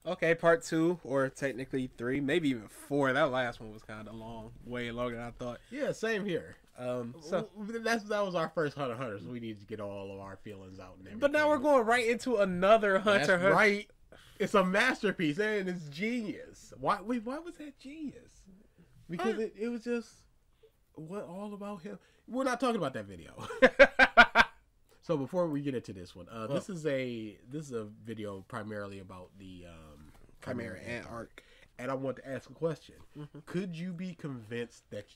Okay, part 2, or technically 3, maybe even 4. That last one was kind of long, way longer than I thought. Yeah, same here. So that was our first Hunter x Hunter, so we need to get all of our feelings out and everything. but now we're going right into another Hunter x Hunter. Right. It's a masterpiece and it's genius. Why was that genius? Because it was just all about him. We're not talking about that video. So before we get into this one, this is a video primarily about the Chimera Ant arc. And I want to ask a question. Could you be convinced that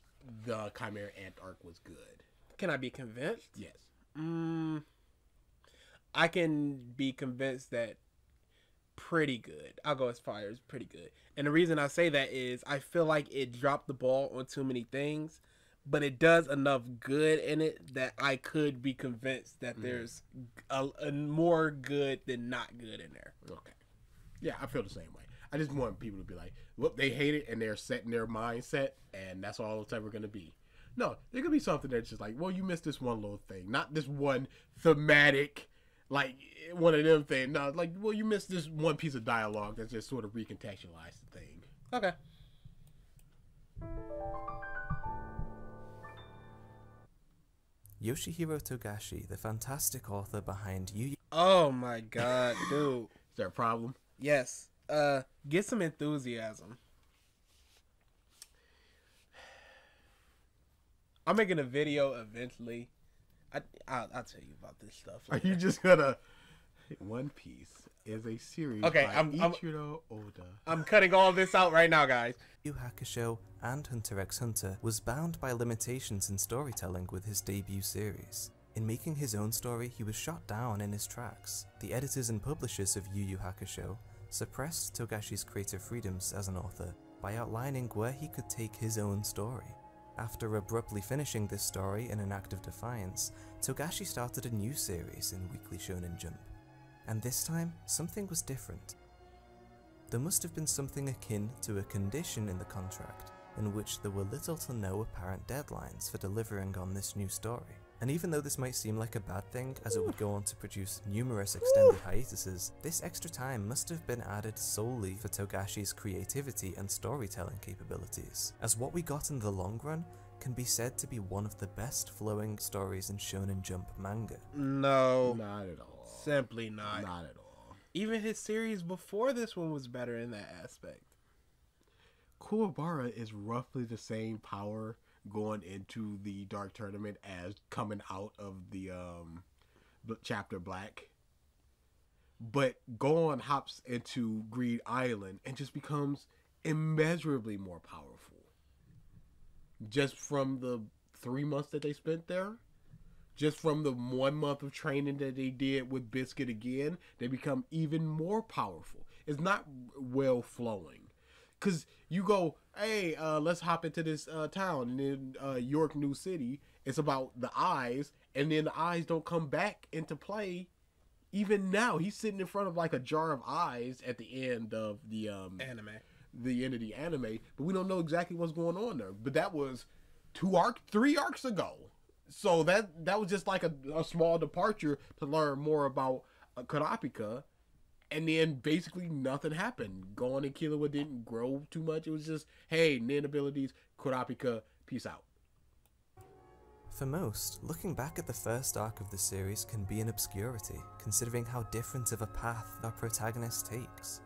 the Chimera Ant arc was good? Can I be convinced? Yes. I can be convinced that pretty good. I'll go as far as pretty good. And the reason I say that is I feel like it dropped the ball on too many things, but it does enough good in it that I could be convinced that there's a more good than not good in there. Okay. Yeah, I feel the same way. I just want people to be like, look, they hate it and they're set in their mindset and that's all it's ever going to be. No, there could be something that's just like, well, you missed this one little thing. Not this one thematic, like one of them things. No, like, well, you missed this one piece of dialogue that just sort of recontextualized the thing. Okay. Yoshihiro Togashi, the fantastic author behind Yu. Oh my god, dude. Is there a problem? Yes. Get some enthusiasm. I'm making a video eventually. I'll tell you about this stuff later. Are you just gonna... One Piece is a series by Ichiro Oda. I'm cutting all this out right now, guys. Yu Hakusho and Hunter x Hunter was bound by limitations in storytelling with his debut series. In making his own story, he was shot down in his tracks. The editors and publishers of Yu Yu Hakusho suppressed Togashi's creative freedoms as an author by outlining where he could take his own story. After abruptly finishing this story in an act of defiance, Togashi started a new series in Weekly Shonen Jump. And this time, something was different. There must have been something akin to a condition in the contract, in which there were little to no apparent deadlines for delivering on this new story. And even though this might seem like a bad thing, as it would go on to produce numerous extended hiatuses, this extra time must have been added solely for Togashi's creativity and storytelling capabilities, as what we got in the long run can be said to be one of the best flowing stories in Shonen Jump manga. No. Not at all. Simply not. Not at all. Even his series before this one was better in that aspect. Kuwabara is roughly the same power going into the Dark Tournament as coming out of the chapter Black. But Gohan hops into Greed Island and just becomes immeasurably more powerful. Just from the 3 months that they spent there. Just from the 1 month of training that they did with Biscuit again, they become even more powerful. It's not well flowing. Because you go, hey, let's hop into this town. And then York New City, it's about the eyes. And then the eyes don't come back into play. Even now, he's sitting in front of like a jar of eyes at the end of the anime. The end of the anime. But we don't know exactly what's going on there. But that was 3 arcs ago. So that was just like a small departure to learn more about Kurapika. And then basically nothing happened. Gohan and Killua didn't grow too much. It was just, hey, Nin abilities, Kurapika, peace out. For most, looking back at the first arc of the series can be an obscurity, considering how different of a path our protagonist takes.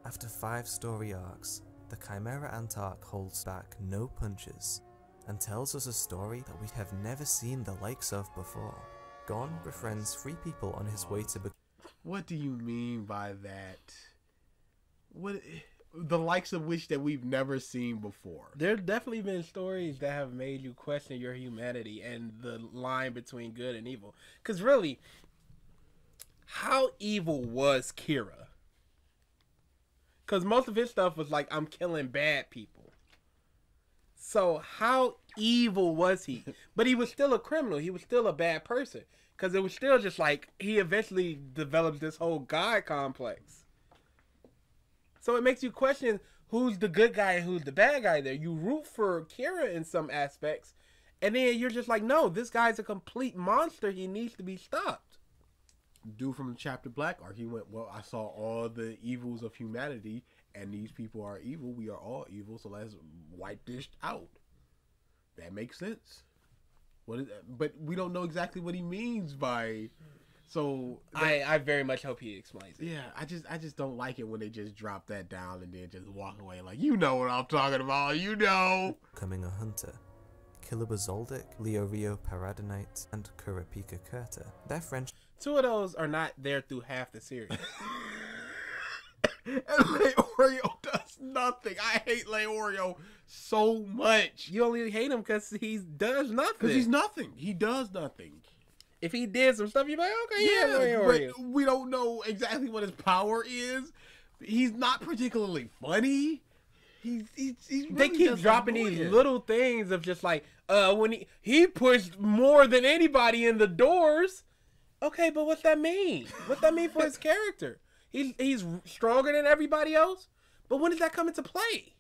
After 5 story arcs, the Chimera Ant arc holds back no punches, and tells us a story that we have never seen the likes of before. Gon befriends 3 people on his way to What do you mean by that? What the likes of which that we've never seen before? There's definitely been stories that have made you question your humanity and the line between good and evil. Because really, how evil was Kira? Because most of his stuff was like, I'm killing bad people. So how evil was he? But he was still a criminal. He was still a bad person. Because it was still just like, he eventually developed this whole God complex. So it makes you question who's the good guy and who's the bad guy there. You root for Kira in some aspects. And then you're just like, no, this guy's a complete monster. He needs to be stopped. dude from the chapter Black arc, he went, well, I saw all the evils of humanity, and these people are evil. We are all evil, so let's wipe this out. That makes sense. What is that? But we don't know exactly what he means by. So I very much hope he explains it. yeah, I just don't like it when they just drop that down and then just walk away like, you know what I'm talking about, you know. Becoming a hunter. Killua Zoldyck, Leorio Paradonite, and Kurapika Kurta. Their friendship. 2 of those are not there through half the series. And Leorio does nothing. I hate Leorio so much. You only hate him because he does nothing. Because he's nothing. He does nothing. If he did some stuff, you'd be like, okay, yeah, Leorio. But we don't know exactly what his power is. He's not particularly funny. He's really They keep just dropping annoying. these little things of just like, when he pushed more than anybody in the doors. Okay, but what's that mean? What's that mean for his character? He's stronger than everybody else, but when does that come into play?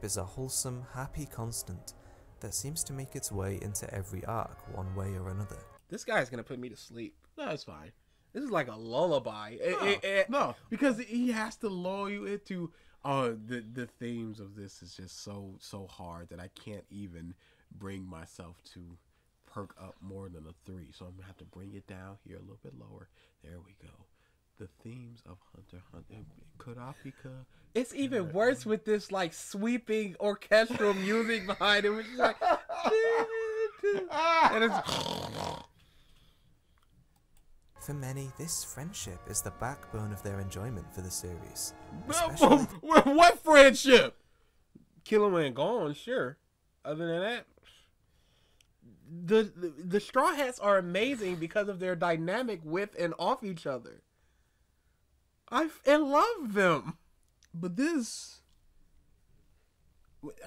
Is a wholesome, happy constant that seems to make its way into every arc one way or another. This guy's gonna put me to sleep. No, it's fine. This is like a lullaby. No, because he has to lull you into the themes of this is just so hard that I can't even bring myself to perk up more than a 3. So I'm gonna have to bring it down here a little bit lower. There we go. The themes of Hunter x Hunter, Kurapika. It's even worse with this like sweeping orchestral music behind it, which is like, and it's. For many, this friendship is the backbone of their enjoyment for the series. What friendship? Killua and Gone, sure. Other than that, the Straw Hats are amazing because of their dynamic with and off each other. I love them. But this,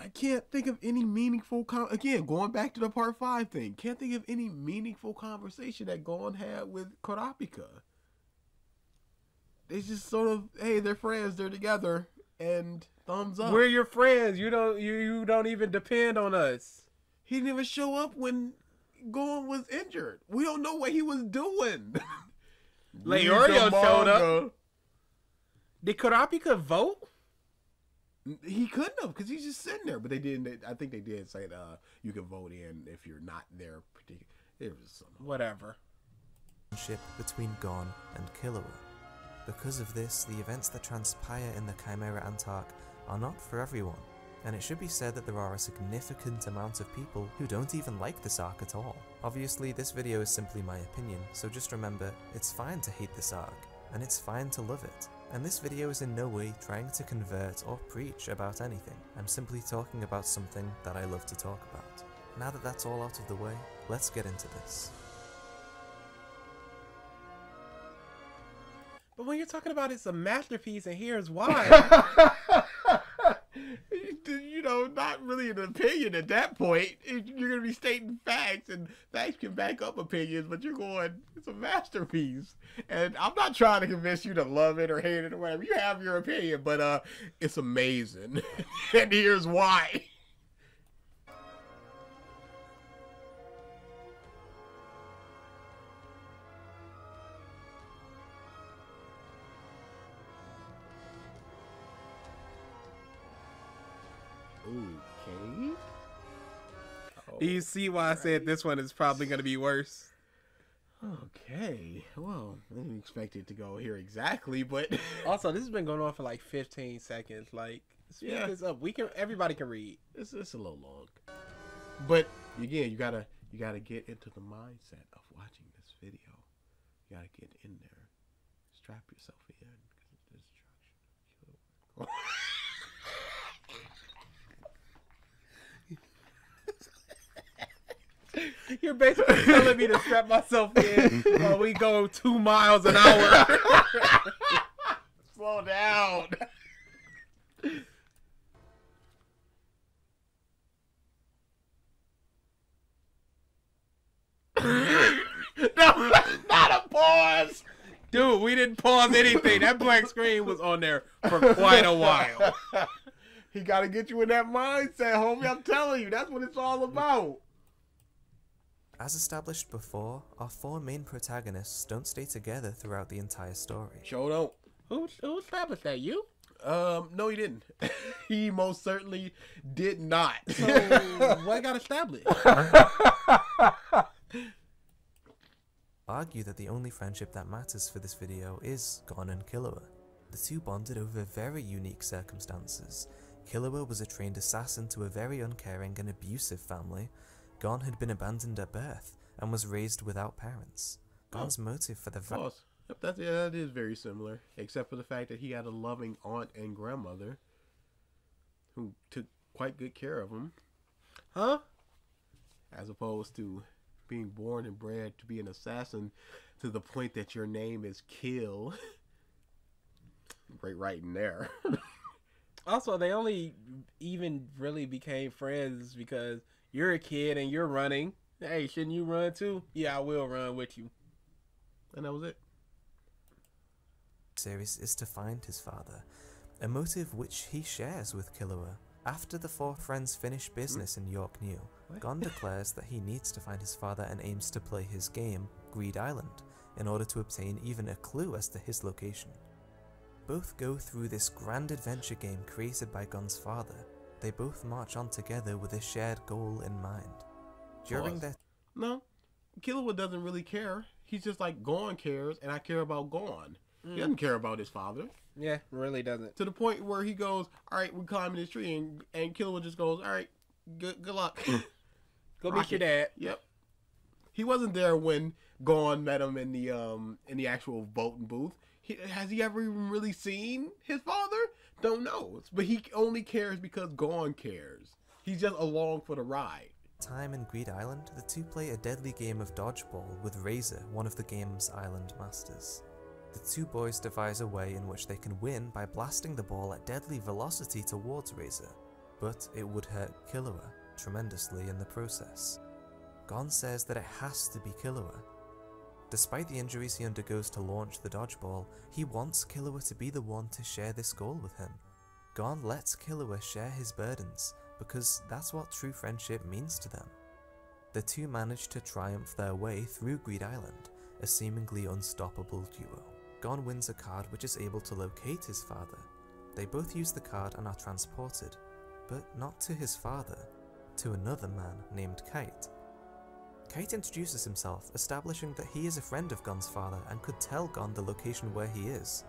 I can't think of any meaningful again, going back to the part 5 thing, can't think of any meaningful conversation that Gon had with Kurapika. They just sort of, hey, they're friends, they're together, and thumbs up. We're your friends. You don't even depend on us. He didn't even show up when Gon was injured. We don't know what he was doing. Leorio showed up. Did Kurapika vote? He couldn't have, because he's just sitting there. But they didn't. I think they did say you can vote in if you're not there. It was something. Whatever. Friendship between Gon and Killua. Because of this, the events that transpire in the Chimera Antarc are not for everyone. And it should be said that there are a significant amount of people who don't even like this arc at all. Obviously, this video is simply my opinion, so just remember, it's fine to hate this arc, and it's fine to love it. And this video is in no way trying to convert or preach about anything. I'm simply talking about something that I love to talk about. Now that that's all out of the way, let's get into this. But when you're talking about it's a masterpiece and here's why. You know, not really an opinion at that point. You're going to be stating facts, and facts can back up opinions, but you're going, it's a masterpiece. And I'm not trying to convince you to love it or hate it or whatever. You have your opinion, but it's amazing. And here's why. Okay. Do you see why I said this one is probably going to be worse? Okay. Well, I didn't expect it to go here exactly, but Also, this has been going on for like 15 seconds. Like, speed this up. Everybody can read. it's a little long. But again, you gotta get into the mindset of watching this video. You gotta get in there. Strap yourself in because of destruction. You're basically telling me to strap myself in while we go 2 miles an hour. Slow down. No, not a pause. Dude, we didn't pause anything. That black screen was on there for quite a while. He got to get you in that mindset, homie. I'm telling you, that's what it's all about. As established before, our four main protagonists don't stay together throughout the entire story. Sure don't. Who established that? You? No, he didn't. He most certainly did not. So what got established? Argue that the only friendship that matters for this video is Gon and Killua. The two bonded over very unique circumstances. Killua was a trained assassin to a very uncaring and abusive family. Gon had been abandoned at birth and was raised without parents. Gon's motive for the Yep, that is very similar, except for the fact that he had a loving aunt and grandmother who took quite good care of him. Huh? As opposed to being born and bred to be an assassin to the point that your name is Kill. Great writing there. Also, they only even really became friends because you're a kid and you're running. Hey, shouldn't you run too? Yeah, I will run with you. And that was it. series is to find his father, a motive which he shares with Killua. After the four friends finish business in York New, Gon declares that he needs to find his father and aims to play his game, Greed Island, in order to obtain even a clue as to his location. Both go through this grand adventure game created by Gon's father. They both march on together with a shared goal in mind. During their... No, Killua doesn't really care. He's just like, Gon cares, and I care about Gon. He doesn't care about his father. Yeah, really doesn't. To the point where he goes, all right, we're climbing this tree, and Killua just goes, all right, good luck. Go meet your dad. Yep. He wasn't there when Gon met him in the actual voting booth. Has he ever even really seen his father? Don't know. But he only cares because Gon cares. He's just along for the ride. Time in Greed Island, the two play a deadly game of dodgeball with Razor, one of the game's island masters. The two boys devise a way in which they can win by blasting the ball at deadly velocity towards Razor, but it would hurt Killua tremendously in the process. Gon says that it has to be Killua. Despite the injuries he undergoes to launch the dodgeball, he wants Killua to be the one to share this goal with him. Gon lets Killua share his burdens, because that's what true friendship means to them. The two manage to triumph their way through Greed Island, a seemingly unstoppable duo. Gon wins a card which is able to locate his father. They both use the card and are transported, but not to his father, to another man named Kite. Kite introduces himself, establishing that he is a friend of Gon's father and could tell Gon the location where he is.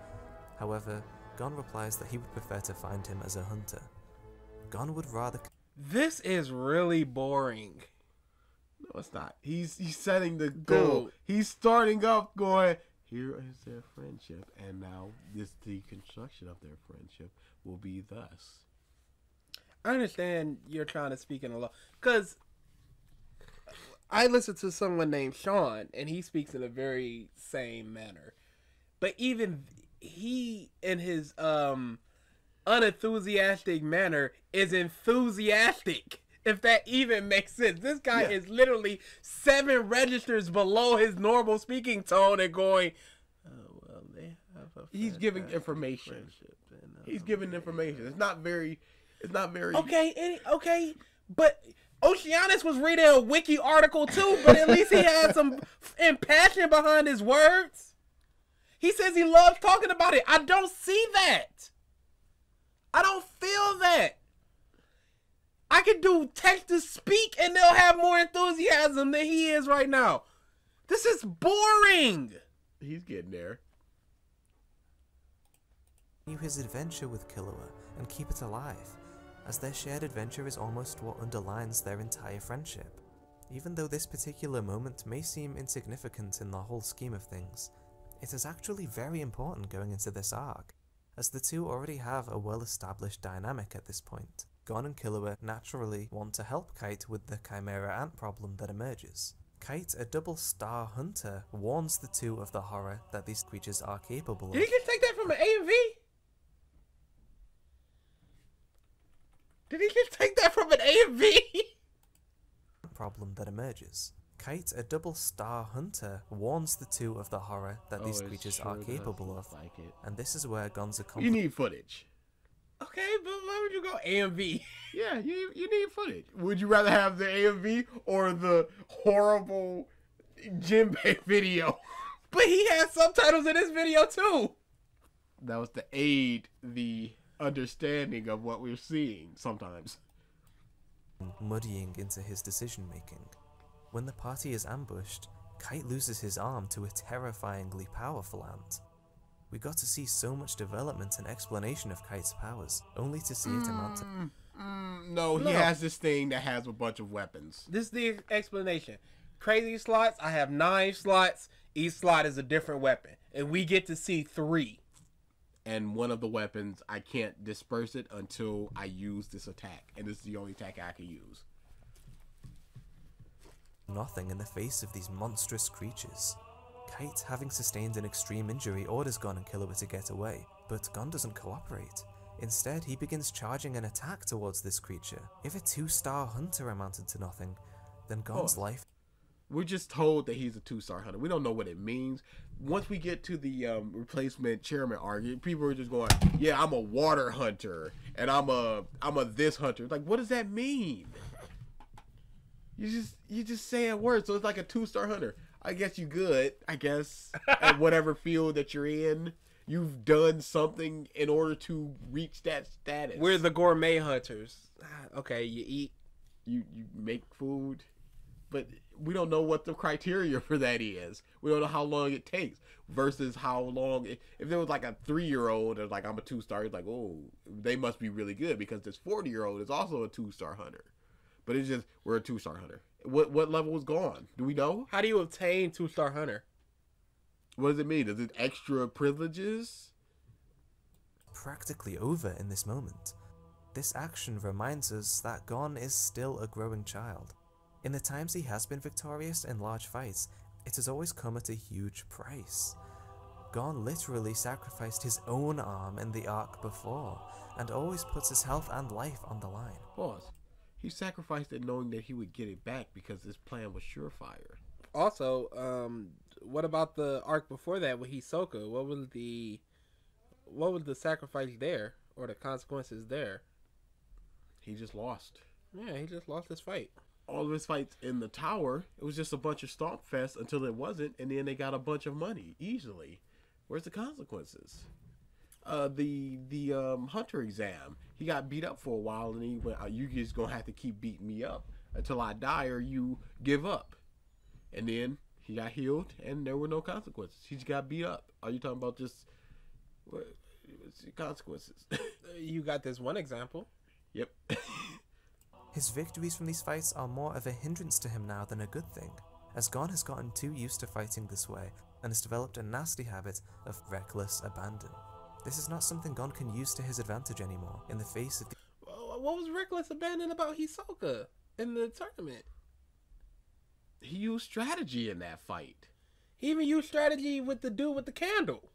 However, Gon replies that he would prefer to find him as a hunter. Gon would rather... This is really boring. No, it's not. He's setting the goal. Dude. He's starting up going, here is their friendship, and now the construction of their friendship will be thus. I understand you're trying to speak in a law, because I listen to someone named Sean, and he speaks in a very same manner. But even he, in his unenthusiastic manner, is enthusiastic. If that even makes sense. This guy is literally 7 registers below his normal speaking tone and going, oh, well, they have a He's giving information. He's giving information. It's not very... Okay, but Oceanus was reading a wiki article too, but at least he had some passion behind his words. He says he loves talking about it. I don't see that. I don't feel that. I can do text to speak and they'll have more enthusiasm than he is right now. This is boring. He's getting there. His adventure with Killua and keep it alive, as their shared adventure is almost what underlines their entire friendship. Even though this particular moment may seem insignificant in the whole scheme of things, it is actually very important going into this arc, as the two already have a well-established dynamic at this point. Gon and Killua naturally want to help Kite with the Chimera Ant problem that emerges. Kite, a double-star hunter, warns the two of the horror that these creatures are capable of. Did he just take that from an A and V? Did he just take that from an A and V? Problem that emerges. Kite, a double-star hunter, warns the two of the horror that these creatures are capable of, and this is where Gon's You need footage. Okay, but why would you go AMV? Yeah, you need footage. Would you rather have the AMV or the horrible Jinbei video? But he has subtitles in this video too. That was to aid the understanding of what we're seeing sometimes. Muddying into his decision making. When the party is ambushed, Kite loses his arm to a terrifyingly powerful ant. We got to see so much development and explanation of Kite's powers, only to see it amount to... No, he No. has this thing that has a bunch of weapons. This is the explanation. Crazy slots. I have 9 slots. Each slot is a different weapon, and we get to see 3. And one of the weapons, I can't disperse it until I use this attack. And this is the only attack I can use. nothing in the face of these monstrous creatures. Kite, having sustained an extreme injury, orders Gon and Killua to get away, but Gon doesn't cooperate. Instead, he begins charging an attack towards this creature. If a 2-star hunter amounted to nothing, then Gon's life... We're just told that he's a 2-star hunter. We don't know what it means. Once we get to the replacement chairman argument, people are just going, yeah, I'm a water hunter, and I'm a this hunter. Like, what does that mean? You just say a word, so it's like a 2-star hunter. I guess you good, I guess, at whatever field that you're in. You've done something in order to reach that status. We're the gourmet hunters. Okay, you eat. You make food, but we don't know what the criteria for that is. We don't know how long it takes versus how long. If there was like a 3-year-old and like I'm a 2-star, it's like, oh, they must be really good because this 40-year-old is also a 2-star hunter. But it's just we're a 2-star hunter. What level is gone? Do we know? How do you obtain 2-star hunter? What does it mean? Is it extra privileges? Practically over in this moment. This action reminds us that Gon is still a growing child. In the times he has been victorious in large fights, it has always come at a huge price. Gon literally sacrificed his own arm in the arc before, and always puts his health and life on the line. Pause. He sacrificed it knowing that he would get it back because his plan was surefire. Also, what about the arc before that with Hisoka? What was the sacrifice there, or the consequences there? He just lost. Yeah, he just lost his fight. All of his fights in the tower, it was just a bunch of stomp fest until it wasn't, and then they got a bunch of money easily. Where's the consequences? The hunter exam, he got beat up for a while, and he went, "You just gonna have to keep beating me up until I die, or you give up." And then he got healed, and there were no consequences. He just got beat up. Are you talking about just what's the consequences? You got this one example. Yep. His victories from these fights are more of a hindrance to him now than a good thing, as Gon has gotten too used to fighting this way and has developed a nasty habit of reckless abandon. This is not something Gon can use to his advantage anymore in the face of the... What was reckless abandon about Hisoka in the tournament? He used strategy in that fight. He even used strategy with the dude with the candle.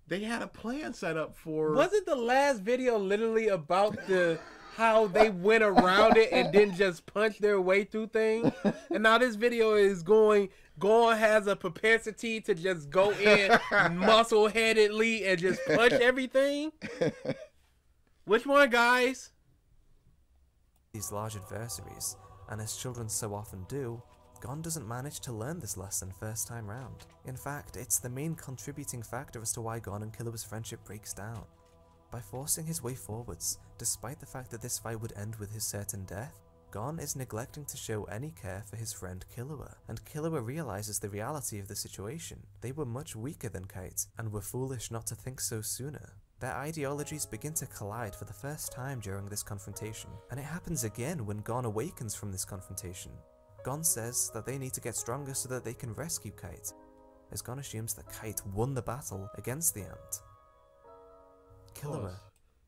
They had a plan set up for... Wasn't the last video literally about how they went around it and didn't just punch their way through things? And now this video is Gon has a propensity to just go in muscle-headedly and just punch everything? Which one, guys? these large adversaries, and as children so often do, Gon doesn't manage to learn this lesson first time round. In fact, it's the main contributing factor as to why Gon and Killua's friendship breaks down. By forcing his way forwards, despite the fact that this fight would end with his certain death, Gon is neglecting to show any care for his friend Killua, and Killua realizes the reality of the situation. They were much weaker than Kite, and were foolish not to think so sooner. Their ideologies begin to collide for the first time during this confrontation, and it happens again when Gon awakens from this confrontation. Gon says that they need to get stronger so that they can rescue Kite, as Gon assumes that Kite won the battle against the ant. Killua.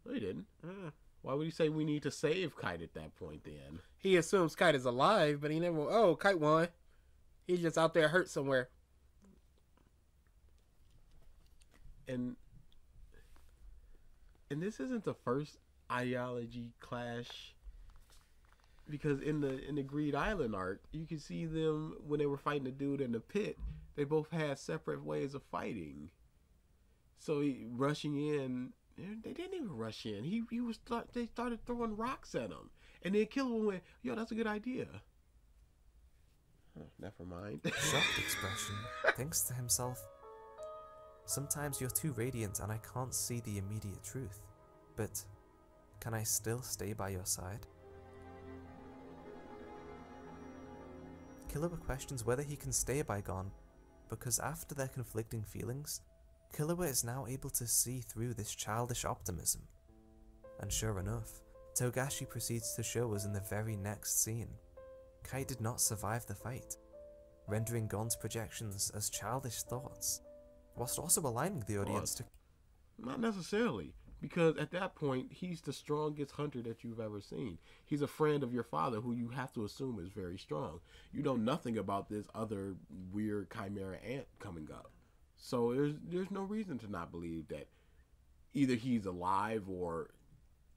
No, he didn't. Why would he say we need to save Kite at that point then? He assumes Kite is alive, but he never... Oh, Kite won. He's just out there hurt somewhere. And this isn't the first ideology clash, because in the Greed Island arc, you can see them when they were fighting the dude in the pit. They both had separate ways of fighting. So he rushing in. They didn't even rush in. They started throwing rocks at him, and then Killer went, "Yo, that's a good idea." Never mind. Shocked expression thinks to himself, sometimes you're too radiant and I can't see the immediate truth, but can I still stay by your side? Killua questions whether he can stay by Gon, because after their conflicting feelings, Killua is now able to see through this childish optimism. And sure enough, Togashi proceeds to show us in the very next scene. Kite did not survive the fight, rendering Gon's projections as childish thoughts, whilst also aligning the audience to... Not necessarily, because at that point, he's the strongest hunter that you've ever seen. He's a friend of your father, who you have to assume is very strong. You know nothing about this other weird chimera ant coming up. So there's no reason to not believe that either he's alive or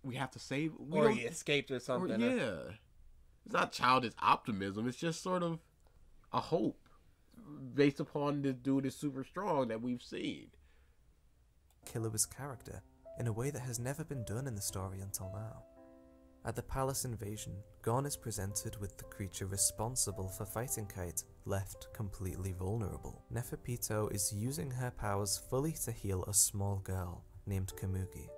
we have to save... Or he escaped or something. Yeah. It's not childish optimism. It's just sort of a hope based upon this dude is super strong that we've seen. Killua's character in a way that has never been done in the story until now. At the palace invasion, Gon is presented with the creature responsible for fighting Kite left completely vulnerable. Neferpito is using her powers fully to heal a small girl named Komugi.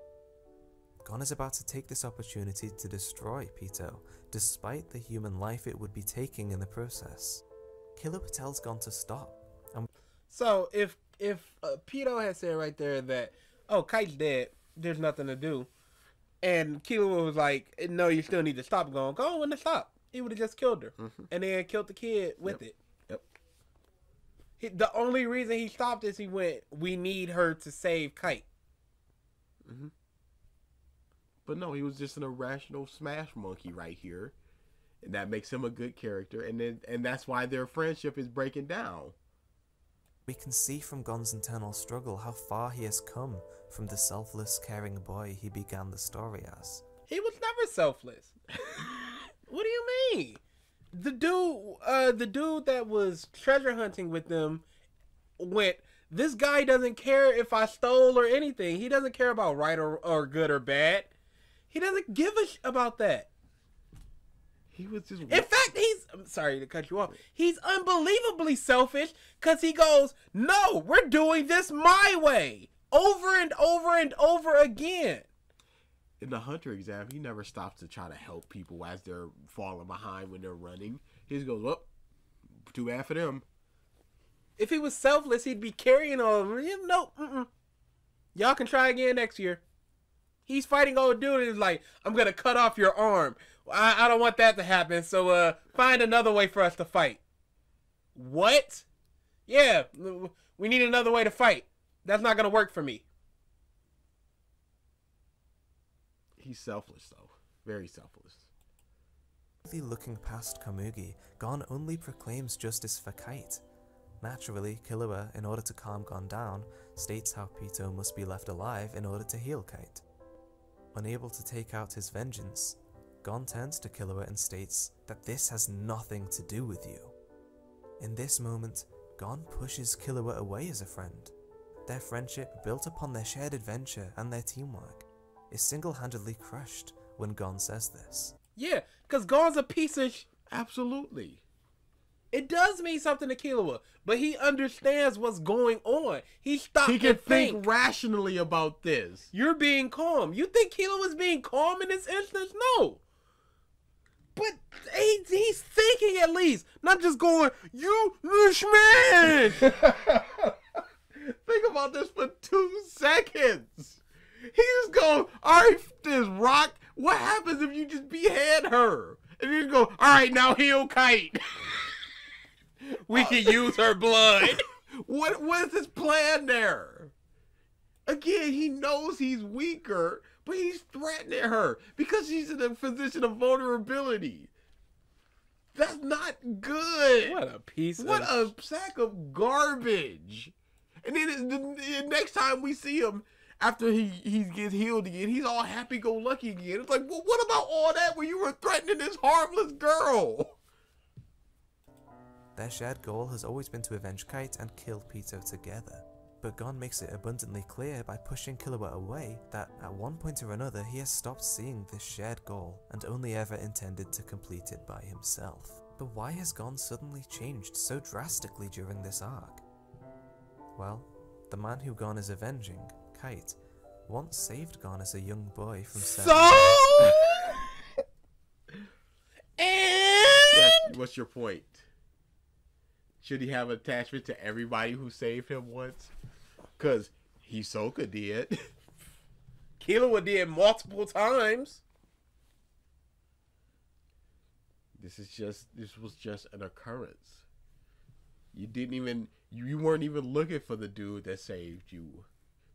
Gon is about to take this opportunity to destroy Pito, despite the human life it would be taking in the process. Killua tells Gon to stop. So if Pito had said right there that, oh, Kite's dead, there's nothing to do, and Killua was like, no, you still need to stop, Gon wouldn't have stopped. He would have just killed her, and then killed the kid with it. Yep. The only reason he stopped is he went, we need her to save Kite. But no, he was just an irrational smash monkey right here. And that makes him a good character. And that's why their friendship is breaking down. We can see from Gon's internal struggle how far he has come from the selfless, caring boy he began the story as. He was never selfless. What do you mean? The dude that was treasure hunting with them went, this guy doesn't care if I stole or anything. He doesn't care about right or good or bad. He doesn't give a about that. He was just... In fact, I'm sorry to cut you off. He's unbelievably selfish because he goes, no, we're doing this my way. Over and over and over again. In the Hunter exam, he never stops to try to help people as they're falling behind when they're running. He just goes, well, too bad for them. If he was selfless, he'd be carrying all of them. No, y'all can try again next year. He's fighting old dude and he's like, I'm going to cut off your arm. I don't want that to happen, so find another way for us to fight. What? Yeah, we need another way to fight. That's not going to work for me. He's selfless, though. Very selfless. Looking past Komugi, Gon only proclaims justice for Kite. Naturally, Killua, in order to calm Gon down, states how Pito must be left alive in order to heal Kite. Unable to take out his vengeance, Gon turns to Killua and states that this has nothing to do with you. In this moment, Gon pushes Killua away as a friend. Their friendship, built upon their shared adventure and their teamwork, is single-handedly crushed when Gon says this. Yeah, because Gon's a piece of Absolutely. It does mean something to Killua, but he understands what's going on. He stopped He can to think rationally about this. You're being calm. You think Killua was being calm in this instance? No. But he's thinking at least, not just going, you man. Think about this for 2 seconds. He's going, all right, this rock, what happens if you just behead her? And you go, all right, now heal Kite. We can use her blood. What is his plan there? Again, he knows he's weaker, but he's threatening her because she's in a position of vulnerability. That's not good. What a sack of garbage. And then the next time we see him, after he gets healed again, he's all happy-go-lucky again. It's like, well, what about all that when you were threatening this harmless girl? Their shared goal has always been to avenge Kite and kill Pito together. but Gon makes it abundantly clear by pushing Killua away that at one point or another he has stopped seeing this shared goal and only ever intended to complete it by himself. But why has Gon suddenly changed so drastically during this arc? Well, the man who Gon is avenging, Kite, once saved Gon as a young boy from Yes, what's your point? Should he have attachment to everybody who saved him once? Because Hisoka did. Killua did multiple times. This was just an occurrence. You weren't even looking for the dude that saved you.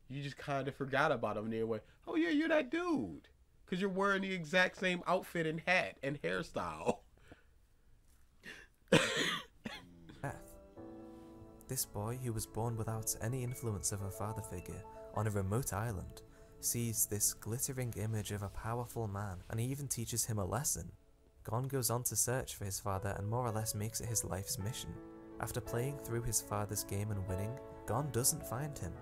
You just kind of forgot about him and then went, oh yeah, you're that dude. Because you're wearing the exact same outfit and hat and hairstyle. This boy, who was born without any influence of a father figure on a remote island, sees this glittering image of a powerful man, and he even teaches him a lesson. Gon goes on to search for his father and more or less makes it his life's mission. After playing through his father's game and winning, Gon doesn't find him,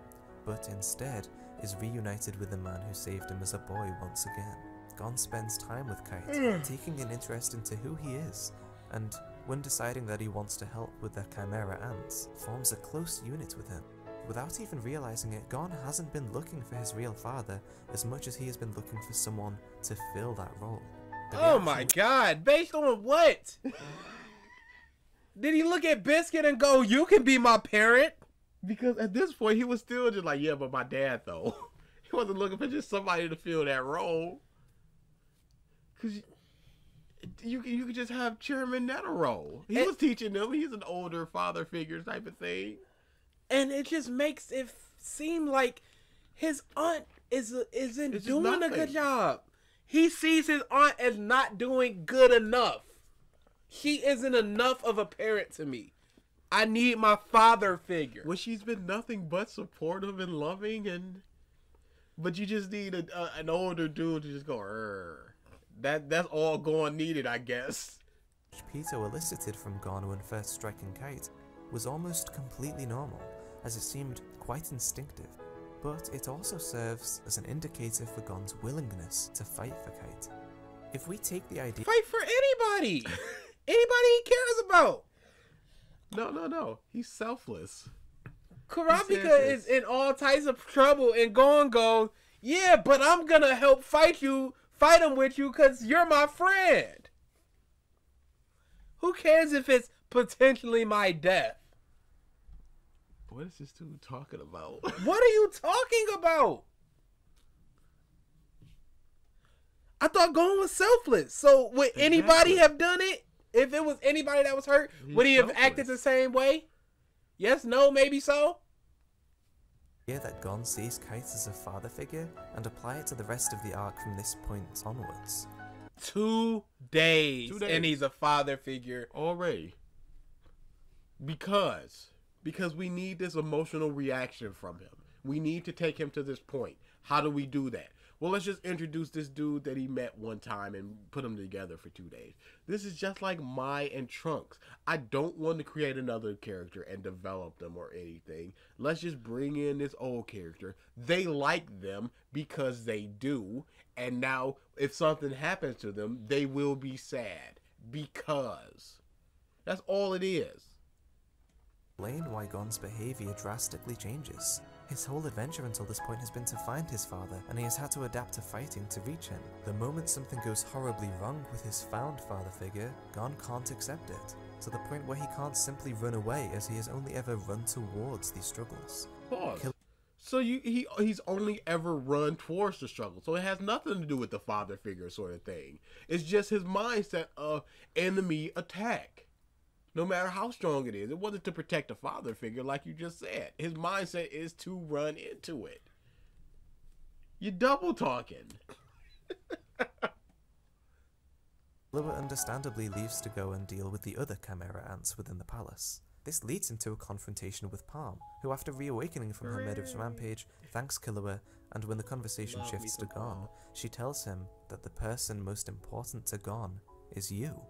but instead is reunited with the man who saved him as a boy once again. Gon spends time with Kite, taking an interest into who he is, and when deciding that he wants to help with the Chimera Ants, forms a close unit with him. Without even realizing it, Gon hasn't been looking for his real father as much as he has been looking for someone to fill that role. Oh my god, based on what? Did he look at Biscuit and go, you can be my parent? Because at this point, he was still just like, yeah, but my dad, though. He wasn't looking for just somebody to fill that role. Because you could just have Chairman Netero. He was teaching them. He's an older father figure type of thing. And it just makes it seem like his aunt isn't doing a good job. He sees his aunt as not doing good enough. She isn't enough of a parent to me. I need my father figure. Well, she's been nothing but supportive and loving, but you just need an older dude to just go, Rrr. That's all Gon needed, I guess. Pito elicited from Gon when first striking Kite was almost completely normal, as it seemed quite instinctive, but it also serves as an indicator for Gon's willingness to fight for Kite. If we take the idea— Fight for anybody! Anybody he cares about! No. He's selfless. Kurapika is in all types of trouble, and Gon goes, yeah, but I'm gonna help fight him with you because you're my friend. Who cares if it's potentially my death? What is this dude talking about? What are you talking about? I thought Gon was selfless. So would anybody have done it? If it was anybody that was hurt, would he have acted the same way? Yes, no, maybe so. Yeah, that Gon sees Kite as a father figure and apply it to the rest of the arc from this point onwards. 2 days. And he's a father figure already. Because we need this emotional reaction from him. We need to take him to this point. How do we do that? Well, let's just introduce this dude that he met one time and put them together for 2 days. This is just like Mai and Trunks. I don't want to create another character and develop them or anything. Let's just bring in this old character. They like them because they do. And now if something happens to them, they will be sad. Because. That's all it is. Explain why Gon's behavior drastically changes. His whole adventure until this point has been to find his father, and he has had to adapt to fighting to reach him. The moment something goes horribly wrong with his found father figure, Gon can't accept it, to the point where he can't simply run away, as he has only ever run towards these struggles. Pause. So he's only ever run towards the struggle, so it has nothing to do with the father figure sort of thing. It's just his mindset of enemy attack. No matter how strong it is, it wasn't to protect a father figure like you just said. His mindset is to run into it. You're double talking. Killua understandably leaves to go and deal with the other Chimera Ants within the palace. This leads him to a confrontation with Palm, who after reawakening from her murderous rampage, thanks Killua, and when the conversation shifts to Gon, she tells him that the person most important to Gon is you.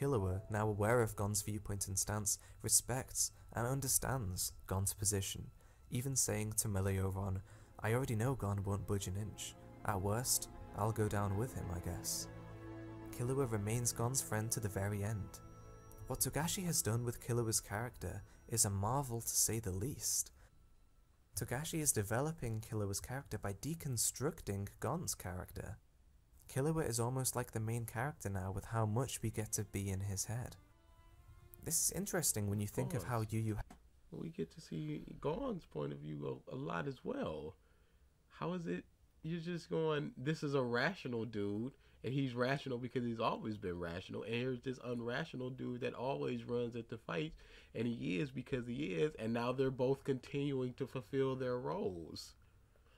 Killua, now aware of Gon's viewpoint and stance, respects and understands Gon's position, even saying to Melioron, "I already know Gon won't budge an inch. At worst, I'll go down with him, I guess." Killua remains Gon's friend to the very end. What Togashi has done with Killua's character is a marvel to say the least. Togashi is developing Killua's character by deconstructing Gon's character. Killua is almost like the main character now with how much we get to be in his head. This is interesting when you think of how Yu Yu... We get to see Gon's point of view a lot as well. How is it you're just going, this is a rational dude, and he's rational because he's always been rational, and here's this unrational dude that always runs at the fight, and he is because he is, and now they're both continuing to fulfill their roles.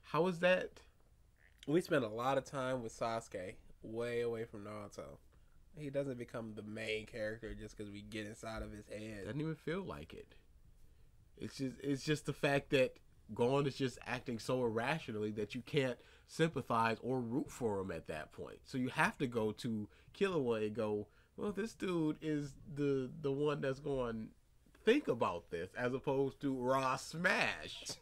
How is that? We spent a lot of time with Sasuke, way away from Naruto. He doesn't become the main character just because we get inside of his head. Doesn't even feel like it. It's just the fact that Gon is just acting so irrationally that you can't sympathize or root for him at that point. So you have to go to Killua and go, well, this dude is the one that's going to think about this, as opposed to raw smash.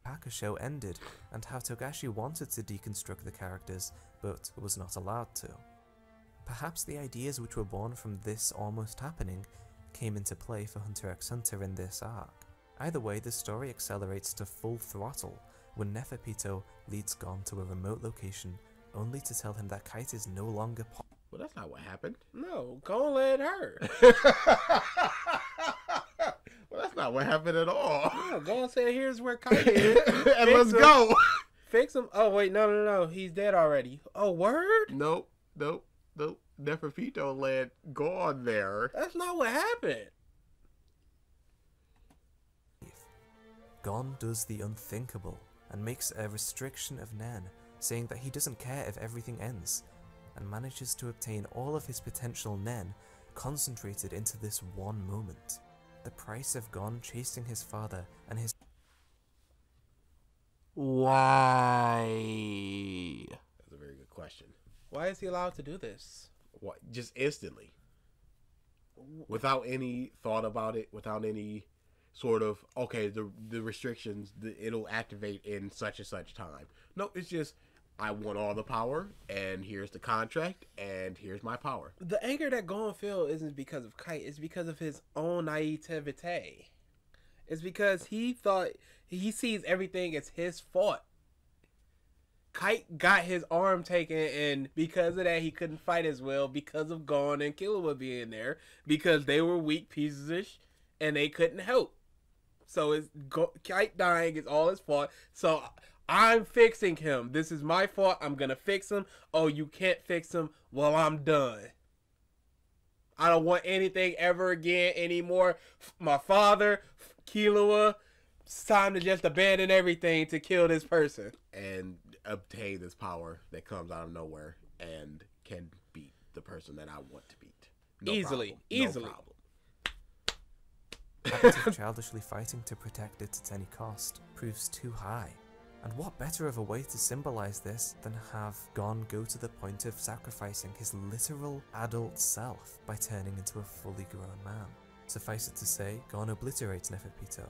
Packer show ended, and how Togashi wanted to deconstruct the characters, but was not allowed to. Perhaps the ideas which were born from this almost happening came into play for Hunter x Hunter in this arc. Either way, the story accelerates to full throttle when Neferpito leads Gon to a remote location only to tell him that Kite is no longer Well, that's not what happened. No, Gon led her. Well, that's not what happened at all. No, Gon said, here's where Kite is. And let's go. Fix him. Oh, wait, no. He's dead already. Oh, word? Nope. Neferpito led Gon there. That's not what happened. Gon does the unthinkable and makes a restriction of Nen, saying that he doesn't care if everything ends, and manages to obtain all of his potential Nen concentrated into this one moment. The price of Gon chasing his father and his... Why? That's a very good question. Why is he allowed to do this? What? Just instantly. Without any thought about it, without any sort of, okay, the restrictions, it'll activate in such and such time. No, it's just, I want all the power, and here's the contract, and here's my power. The anger that Gon feels isn't because of Kite, it's because of his own naivete. It's because he thought, he sees everything as his fault. Kite got his arm taken, and because of that, he couldn't fight as well because of Gon and Killua being there, because they were weak pieces of and they couldn't help. So it's Kite dying is all his fault. So I'm fixing him. This is my fault. I'm gonna fix him. Oh, you can't fix him. Well, I'm done. I don't want anything ever again anymore. My father, Killua. It's time to just abandon everything to kill this person and obtain this power that comes out of nowhere and can beat the person that I want to beat. Easily. No problem. Habit of childishly fighting to protect it at any cost proves too high. And what better of a way to symbolize this than have Gon go to the point of sacrificing his literal adult self by turning into a fully grown man. Suffice it to say, Gon obliterates Neferpito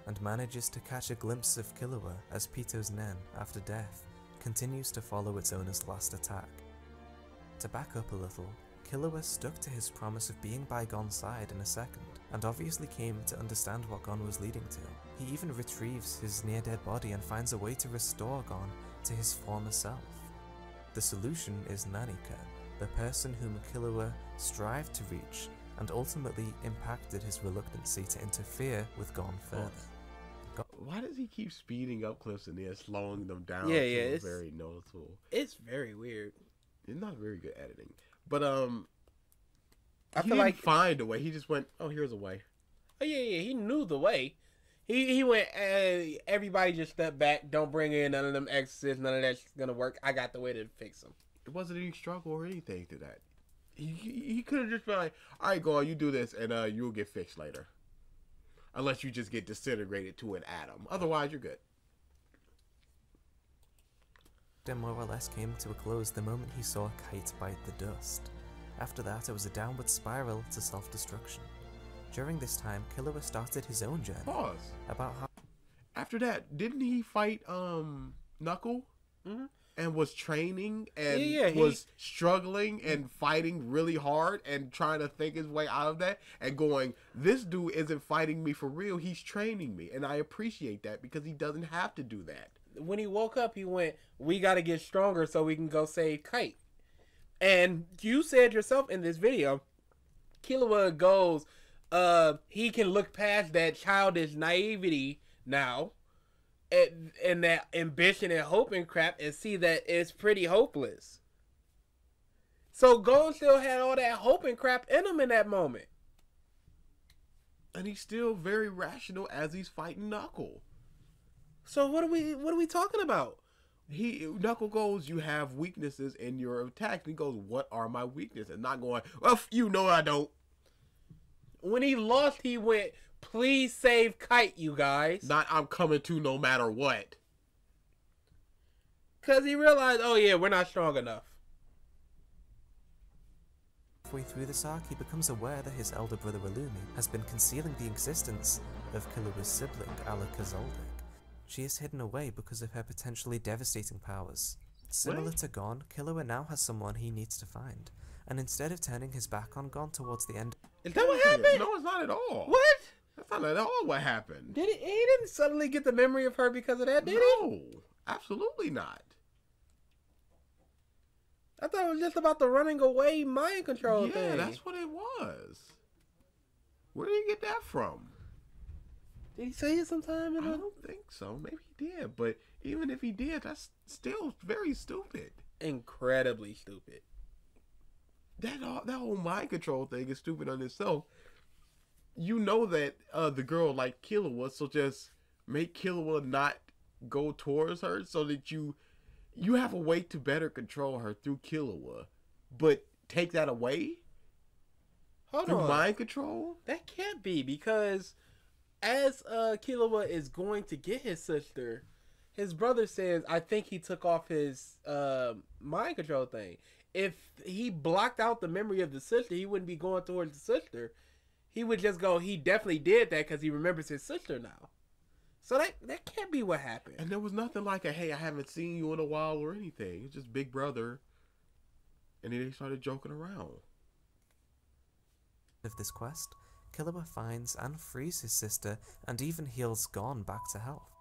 and manages to catch a glimpse of Killua as Pito's Nen, after death, continues to follow its owner's last attack. To back up a little, Killua stuck to his promise of being by Gon's side in a second, and obviously came to understand what Gon was leading to. He even retrieves his near-dead body and finds a way to restore Gon to his former self. The solution is Nanika, the person whom Killua strived to reach and ultimately impacted his reluctancy to interfere with Gon further. Why does he keep speeding up clips and then slowing them down? Yeah, it's very noticeable. It's very weird. It's not very good editing. But I he feel didn't like find a way. He just went, oh, here's a way. Oh yeah, he knew the way. He went, everybody just step back. Don't bring in none of them exorcists. None of that's gonna work. I got the way to fix them. It wasn't any struggle or anything to that. He could have just been like, all right, go on, you do this, and you'll get fixed later. Unless you just get disintegrated to an atom. Otherwise, you're good. More or less came to a close the moment he saw Kite bite the dust. After that, it was a downward spiral to self-destruction. During this time, Killua started his own journey Pause. about how After that, didn't he fight Knuckle? Mm-hmm. And was training and Yeah, was struggling and fighting really hard and trying to think his way out of that and going, this dude isn't fighting me for real, he's training me, and I appreciate that because he doesn't have to do that. When he woke up, he went, we got to get stronger so we can go save Kite. And you said yourself in this video, Killua goes, he can look past that childish naivety now and that ambition and hope and crap and see that it's pretty hopeless. So Gon still had all that hope and crap in him in that moment. And he's still very rational as he's fighting Knuckle. So what are we talking about? Knuckle goes, you have weaknesses in your attacks. And he goes, what are my weaknesses? And not going, well, you know I don't. When he lost, he went, please save Kite, you guys. Not I'm coming to no matter what. Because he realized, oh yeah, we're not strong enough. Halfway through this arc, he becomes aware that his elder brother Illumi has been concealing the existence of Killua's sibling, Alakazaldic. She is hidden away because of her potentially devastating powers. Similar to Gon, Killua now has someone he needs to find, and instead of turning his back on Gon towards the end... Is that what happened? No, it's not at all. What? That's not at all what happened. He didn't suddenly get the memory of her because of that, did he? No, absolutely not. I thought it was just about the running away mind control thing. Yeah, that's what it was. Where did he get that from? Did he say it sometime? I don't think so. Maybe he did, but even if he did, that's still very stupid. Incredibly stupid. That whole mind control thing is stupid on itself. You know that the girl liked Killua, so just make Killua not go towards her so that you have a way to better control her through Killua, but take that away through mind control? That can't be, because as Killua is going to get his sister, his brother says, I think he took off his mind control thing. If he blocked out the memory of the sister, he wouldn't be going towards the sister. He would just go, he definitely did that because he remembers his sister now. So that can't be what happened. And there was nothing like a, hey, I haven't seen you in a while or anything. It's just big brother. And then they started joking around. Of this quest, Killua finds and frees his sister and even heals Gon back to health.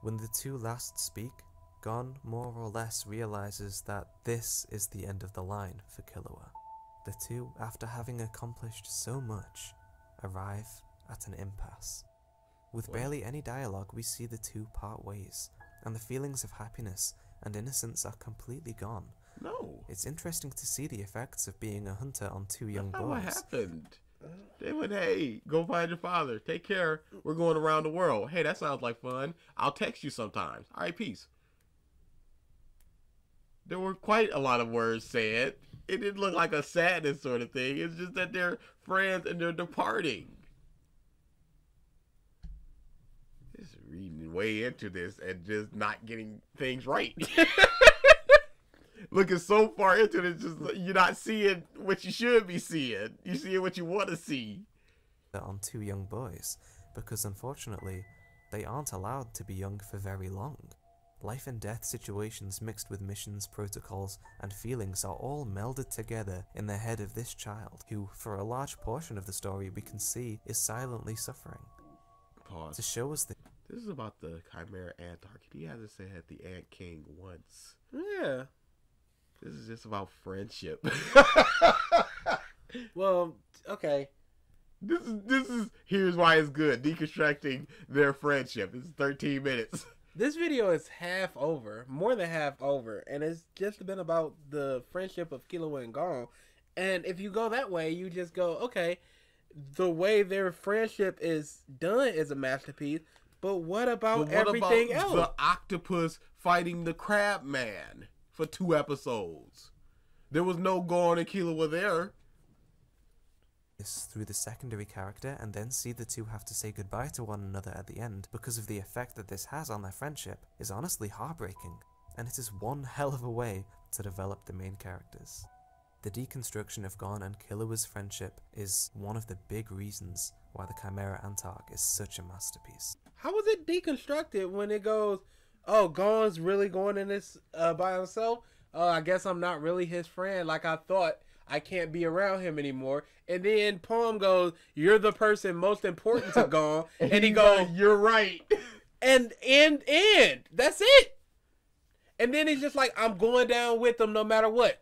When the two last speak, Gon more or less realizes that this is the end of the line for Killua. The two, after having accomplished so much, arrive at an impasse. With barely any dialogue, we see the two part ways, and the feelings of happiness and innocence are completely gone. No. It's interesting to see the effects of being a hunter on two young That's boys. not what happened. They went, hey, go find your father. Take care. We're going around the world. Hey, that sounds like fun. I'll text you sometimes. All right, peace. There were quite a lot of words said. It didn't look like a sadness sort of thing. It's just that they're friends and they're departing. Just reading way into this and just not getting things right. Looking so far into it, just you're not seeing what you should be seeing. You're seeing what you want to see. On two young boys, because unfortunately, they aren't allowed to be young for very long. Life and death situations mixed with missions, protocols, and feelings are all melded together in the head of this child, who, for a large portion of the story we can see, is silently suffering. Pause. To show us that This is about the Chimera Antarctic. He hasn't said the Ant King once. Yeah. This is just about friendship. Well, okay. This is here's why it's good. Deconstructing their friendship. This is 13 minutes. This video is half over, more than half over, and it's just been about the friendship of Killua and Gon. And if you go that way, you just go, okay, the way their friendship is done is a masterpiece, but what about everything else? The octopus fighting the crab man for 2 episodes. There was no Gon and Killua there. through the secondary character and then see the two have to say goodbye to one another at the end because of the effect that this has on their friendship is honestly heartbreaking, and it is one hell of a way to develop the main characters. The deconstruction of Gon and Killua's friendship is one of the big reasons why the Chimera Ant arc is such a masterpiece. How was it deconstructed when it goes, oh, Gon's really going in this by himself? I guess I'm not really his friend like I thought. I can't be around him anymore. And then Poem goes, you're the person most important to Gon. And he goes, like, you're right. and that's it. And then he's just like, I'm going down with them no matter what.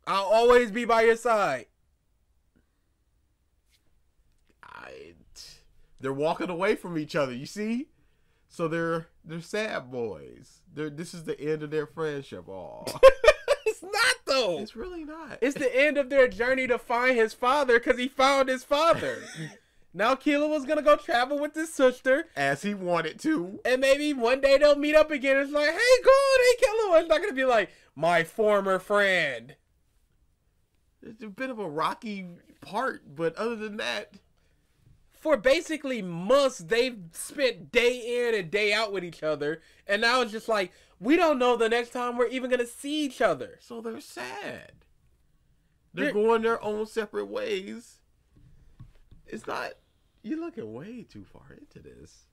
I'll always be by your side. They're walking away from each other, you see? So they're sad boys. This is the end of their friendship. Aw. It's not, though. It's really not. It's the end of their journey to find his father because he found his father. Now Killua's gonna go travel with his sister. As he wanted to. And maybe one day they'll meet up again. It's like, hey, Gon, hey, Killua. It's not gonna be like, my former friend. It's a bit of a rocky part, but other than that... For basically months, they've spent day in and day out with each other. And now it's just like, we don't know the next time we're even going to see each other. So they're sad. They're going their own separate ways. It's not... You're looking way too far into this.